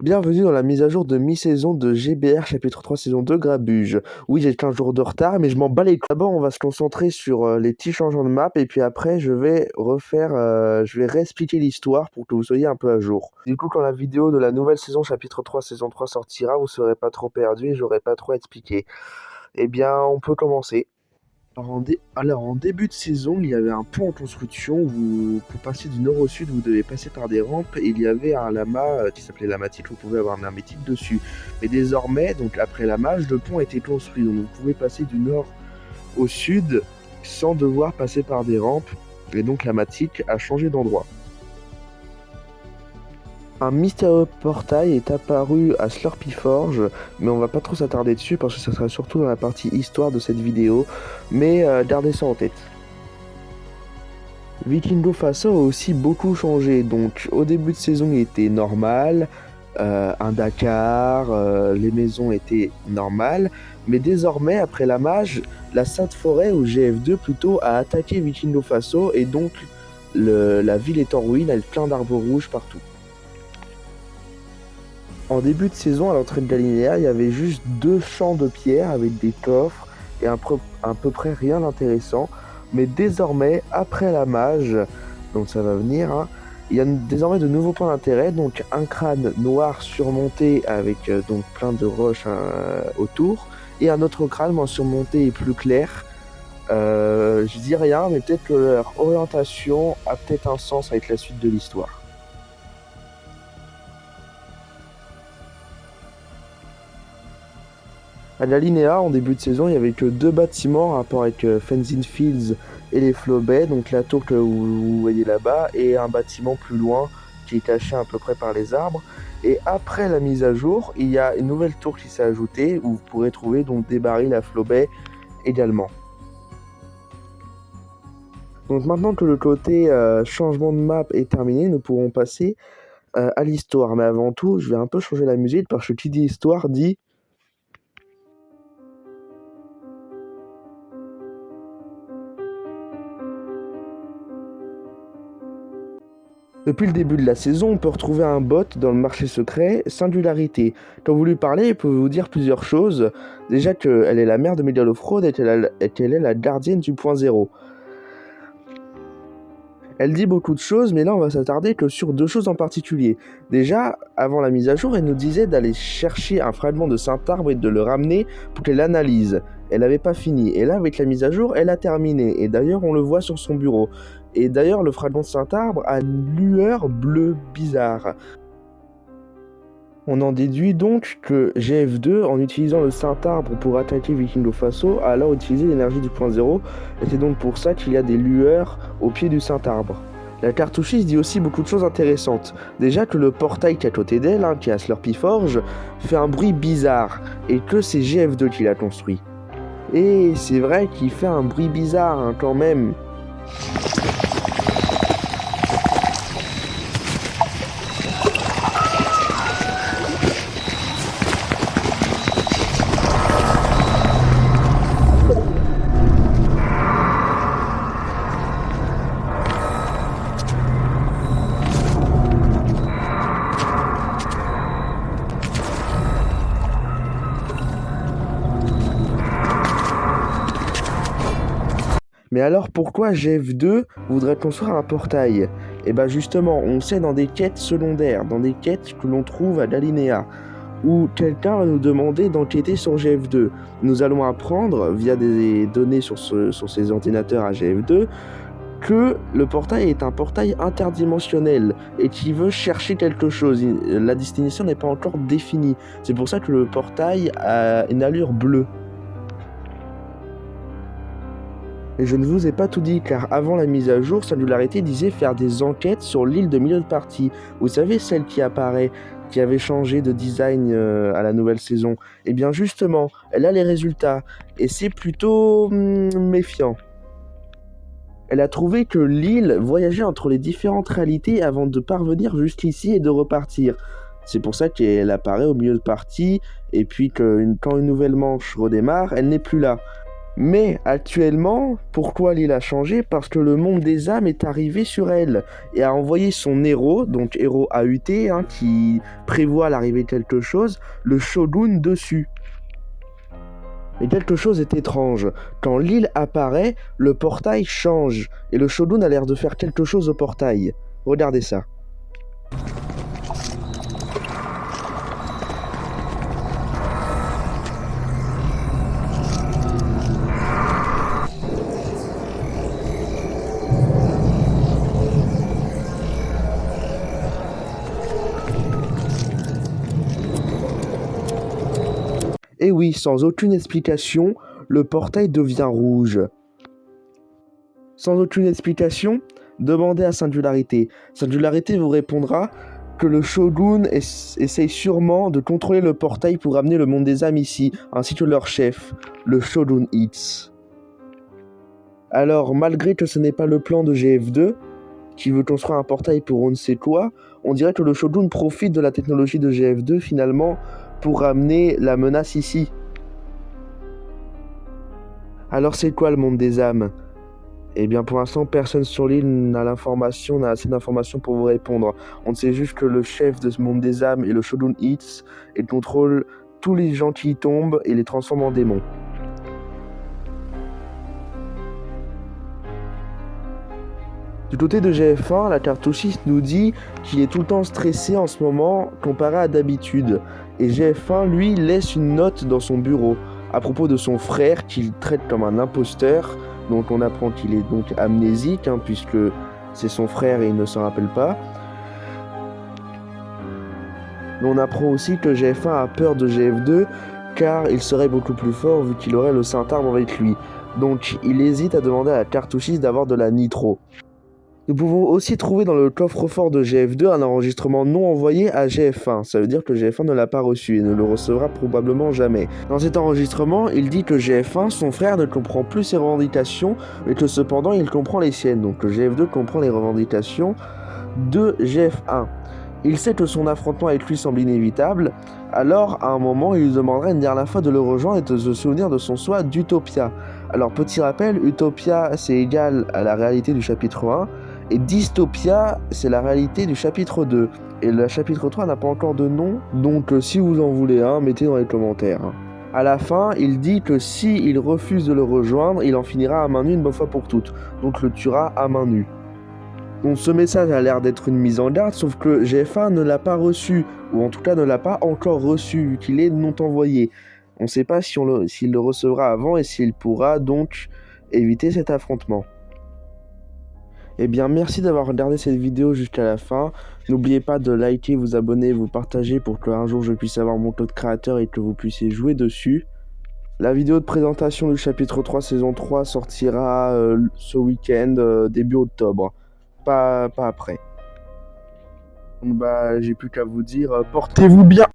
Bienvenue dans la mise à jour de mi-saison de GBR chapitre 3 saison 2 Grabuge. Oui, j'ai 15 jours de retard, mais je m'en bats les couilles. D'abord, on va se concentrer sur les petits changements de map, et puis après, je vais réexpliquer l'histoire pour que vous soyez un peu à jour. Du coup, quand la vidéo de la nouvelle saison chapitre 3 saison 3 sortira, vous serez pas trop perdu et j'aurai pas trop à expliquer. Eh bien, on peut commencer. Alors, en début de saison, il y avait un pont en construction où, pour passer du nord au sud, vous devez passer par des rampes et il y avait un lama qui s'appelait Lamatique, vous pouvez avoir un hermétique dessus. Mais désormais, donc après la mage, le pont a été construit, donc vous pouvez passer du nord au sud sans devoir passer par des rampes et donc Lamatique a changé d'endroit. Un mystérieux portail est apparu à Slurpy Forge, mais on va pas trop s'attarder dessus parce que ça sera surtout dans la partie histoire de cette vidéo, mais gardez ça en tête. Vikingo Faso a aussi beaucoup changé, donc au début de saison il était normal, un Dakar, les maisons étaient normales, mais désormais après la mage, la Sainte Forêt ou GF2 plutôt a attaqué Vikingo Faso et donc la ville est en ruine avec plein d'arbres rouges partout. En début de saison, à l'entrée de Galinéa, il y avait juste 2 champs de pierre avec des coffres et à peu près rien d'intéressant. Mais désormais, après la mage, donc ça va venir, hein, il y a désormais de nouveaux points d'intérêt. Donc un crâne noir surmonté avec donc plein de roches autour et un autre crâne moins surmonté et plus clair. Je dis rien, mais peut-être que leur orientation a peut-être un sens avec la suite de l'histoire. À la Linéa, en début de saison, il n'y avait que 2 bâtiments en rapport avec Fenzin Fields et les Flow Bay, donc la tour que vous voyez là-bas, et un bâtiment plus loin qui est caché à peu près par les arbres. Et après la mise à jour, il y a une nouvelle tour qui s'est ajoutée où vous pourrez trouver donc des barils à Flow Bay également. Donc maintenant que le côté changement de map est terminé, nous pourrons passer à l'histoire. Mais avant tout, je vais un peu changer la musique parce que qui dit histoire dit... Depuis le début de la saison, on peut retrouver un bot dans le marché secret, Singularité. Quand vous lui parlez, il peut vous dire plusieurs choses. Déjà qu'elle est la mère de Mégalofraude et qu'elle est la gardienne du point zéro. Elle dit beaucoup de choses, mais là on va s'attarder que sur 2 choses en particulier. Déjà, avant la mise à jour, elle nous disait d'aller chercher un fragment de Saint-Arbre et de le ramener pour qu'elle l'analyse. Elle n'avait pas fini, et là avec la mise à jour, elle a terminé, et d'ailleurs on le voit sur son bureau. Et d'ailleurs le fragment de Saint-Arbre a une lueur bleue bizarre. On en déduit donc que GF2, en utilisant le Saint-Arbre pour attaquer Vikingo Faso, a alors utilisé l'énergie du point zéro, et c'est donc pour ça qu'il y a des lueurs au pied du Saint-Arbre. La cartouchiste dit aussi beaucoup de choses intéressantes. Déjà que le portail qui est à côté d'elle, qui est à Slurpy Forge, fait un bruit bizarre, et que c'est GF2 qui l'a construit. Et c'est vrai qu'il fait un bruit bizarre quand même. Mais alors pourquoi GF2 voudrait construire un portail? Et ben justement, on sait dans des quêtes secondaires, dans des quêtes que l'on trouve à Galinéa, où quelqu'un va nous demander d'enquêter sur GF2. Nous allons apprendre, via des données sur ces ordinateurs à GF2, que le portail est un portail interdimensionnel et qui veut chercher quelque chose. La destination n'est pas encore définie. C'est pour ça que le portail a une allure bleue. Et je ne vous ai pas tout dit, car avant la mise à jour, Singularité disait faire des enquêtes sur l'île de milieu de partie. Vous savez, celle qui apparaît, qui avait changé de design à la nouvelle saison. Et bien justement, elle a les résultats, et c'est plutôt méfiant. Elle a trouvé que l'île voyageait entre les différentes réalités avant de parvenir jusqu'ici et de repartir. C'est pour ça qu'elle apparaît au milieu de partie, et puis quand une nouvelle manche redémarre, elle n'est plus là. Mais actuellement, pourquoi l'île a changé? Parce que le monde des âmes est arrivé sur elle et a envoyé son héros, donc héros AUT, hein, qui prévoit l'arrivée de quelque chose, le Shogun dessus. Mais quelque chose est étrange. Quand l'île apparaît, le portail change et le Shogun a l'air de faire quelque chose au portail. Regardez ça. Et oui, sans aucune explication, le portail devient rouge. Sans aucune explication, demandez à Singularité. Singularité vous répondra que le Shogun essaye sûrement de contrôler le portail pour amener le monde des âmes ici, ainsi que leur chef, le Shogun X. Alors, malgré que ce n'est pas le plan de GF2, qui veut construire un portail pour on ne sait quoi, on dirait que le Shogun profite de la technologie de GF2 finalement pour amener la menace ici. Alors c'est quoi le monde des âmes? Eh bien pour l'instant personne sur l'île n'a assez d'informations pour vous répondre. On sait juste que le chef de ce monde des âmes est le Shogun X et contrôle tous les gens qui y tombent et les transforme en démons. Du côté de GF1, la cartouchiste nous dit qu'il est tout le temps stressé en ce moment comparé à d'habitude. Et GF1, lui, laisse une note dans son bureau à propos de son frère qu'il traite comme un imposteur. Donc on apprend qu'il est donc amnésique, hein, puisque c'est son frère et il ne s'en rappelle pas. Mais on apprend aussi que GF1 a peur de GF2 car il serait beaucoup plus fort vu qu'il aurait le Saint-Arbre avec lui. Donc il hésite à demander à la cartouchiste d'avoir de la nitro. Nous pouvons aussi trouver dans le coffre-fort de GF2 un enregistrement non envoyé à GF1. Ça veut dire que GF1 ne l'a pas reçu et ne le recevra probablement jamais. Dans cet enregistrement, il dit que GF1, son frère, ne comprend plus ses revendications, mais que cependant il comprend les siennes. Donc que GF2 comprend les revendications de GF1. Il sait que son affrontement avec lui semble inévitable, alors à un moment il lui demandera une dernière fois de le rejoindre et de se souvenir de son souhait d'Utopia. Alors petit rappel, Utopia c'est égal à la réalité du chapitre 1, et Dystopia c'est la réalité du chapitre 2. Et le chapitre 3 n'a pas encore de nom, donc si vous en voulez un, mettez dans les commentaires. À la fin, il dit que si il refuse de le rejoindre, il en finira à main nue une bonne fois pour toutes, donc le tuera à main nue. Donc ce message a l'air d'être une mise en garde, sauf que GF1 ne l'a pas reçu, ou en tout cas ne l'a pas encore reçu, vu qu'il est non envoyé. On ne sait pas s'il le recevra avant et s'il pourra donc éviter cet affrontement. Eh bien merci d'avoir regardé cette vidéo jusqu'à la fin. N'oubliez pas de liker, vous abonner, vous partager pour qu'un jour je puisse avoir mon code créateur et que vous puissiez jouer dessus. La vidéo de présentation du chapitre 3 saison 3 sortira ce week-end, début octobre. Pas après. Donc j'ai plus qu'à vous dire, portez-vous bien.